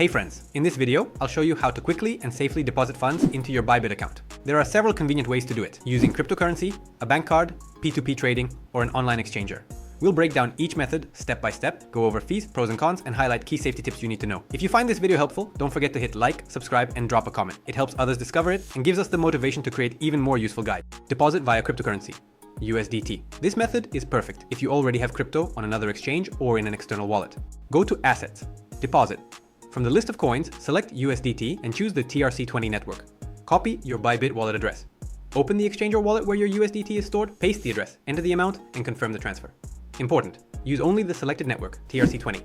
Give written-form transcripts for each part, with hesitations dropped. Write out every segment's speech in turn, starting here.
Hey friends, in this video, I'll show you how to quickly and safely deposit funds into your Bybit account. There are several convenient ways to do it, using cryptocurrency, a bank card, P2P trading, or an online exchanger. We'll break down each method step by step, go over fees, pros and cons, and highlight key safety tips you need to know. If you find this video helpful, don't forget to hit like, subscribe, and drop a comment. It helps others discover it and gives us the motivation to create even more useful guides. Deposit via cryptocurrency. USDT. This method is perfect if you already have crypto on another exchange or in an external wallet. Go to Assets, Deposit. From the list of coins, select USDT and choose the TRC20 network. Copy your Bybit wallet address. Open the exchange or wallet where your USDT is stored, paste the address, enter the amount, and confirm the transfer. Important: use only the selected network, TRC20.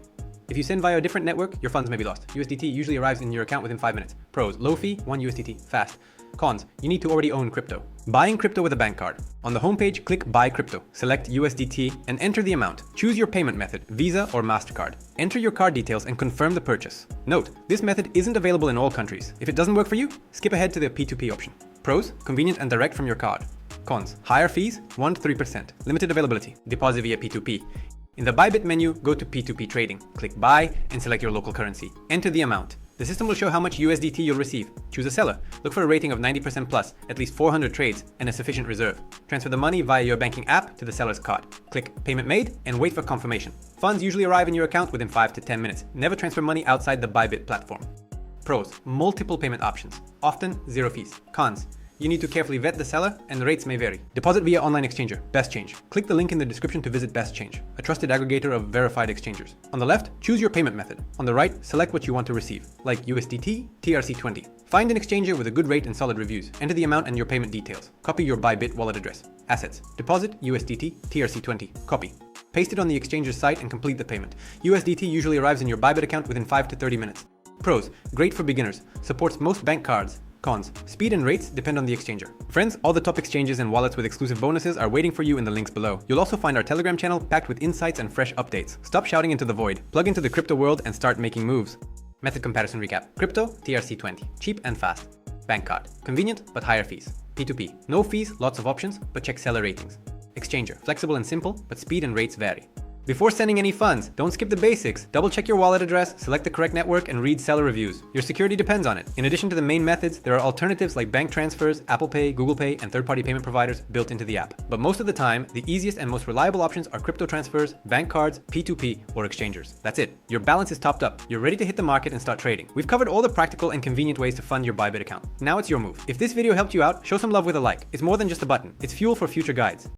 If you send via a different network, your funds may be lost. USDT usually arrives in your account within 5 minutes. Pros: low fee, 1 USDT, fast. Cons: you need to already own crypto. Buying crypto with a bank card. On the homepage, click Buy Crypto, select USDT, and enter the amount. Choose your payment method, Visa or MasterCard. Enter your card details and confirm the purchase. Note, this method isn't available in all countries. If it doesn't work for you, skip ahead to the P2P option. Pros: convenient and direct from your card. Cons: higher fees, 1 to 3%. Limited availability. Deposit via P2P. In the Bybit menu, go to P2P trading. Click Buy and select your local currency. Enter the amount. The system will show how much USDT you'll receive. Choose a seller. Look for a rating of 90% plus, at least 400 trades, and a sufficient reserve. Transfer the money via your banking app to the seller's card. Click Payment Made and wait for confirmation. Funds usually arrive in your account within 5 to 10 minutes. Never transfer money outside the Bybit platform. Pros: multiple payment options. Often zero fees. Cons: you need to carefully vet the seller and the rates may vary. Deposit via online exchanger, BestChange. Click the link in the description to visit BestChange, a trusted aggregator of verified exchangers. On the left, choose your payment method. On the right, select what you want to receive, like USDT, TRC20. Find an exchanger with a good rate and solid reviews. Enter the amount and your payment details. Copy your Bybit wallet address. Assets. Deposit USDT, TRC20. Copy. Paste it on the exchanger's site and complete the payment. USDT usually arrives in your Bybit account within 5 to 30 minutes. Pros: great for beginners. Supports most bank cards. Cons: speed and rates depend on the exchanger. Friends, all the top exchanges and wallets with exclusive bonuses are waiting for you in the links below. You'll also find our Telegram channel packed with insights and fresh updates. Stop shouting into the void. Plug into the crypto world and start making moves. Method comparison recap. Crypto, TRC20. Cheap and fast. Bank card. Convenient, but higher fees. P2P. No fees, lots of options, but check seller ratings. Exchanger. Flexible and simple, but speed and rates vary. Before sending any funds, don't skip the basics. Double check your wallet address, select the correct network, and read seller reviews. Your security depends on it. In addition to the main methods, there are alternatives like bank transfers, Apple Pay, Google Pay, and third-party payment providers built into the app. But most of the time, the easiest and most reliable options are crypto transfers, bank cards, P2P, or exchangers. That's it. Your balance is topped up. You're ready to hit the market and start trading. We've covered all the practical and convenient ways to fund your Bybit account. Now it's your move. If this video helped you out, show some love with a like. It's more than just a button. It's fuel for future guides.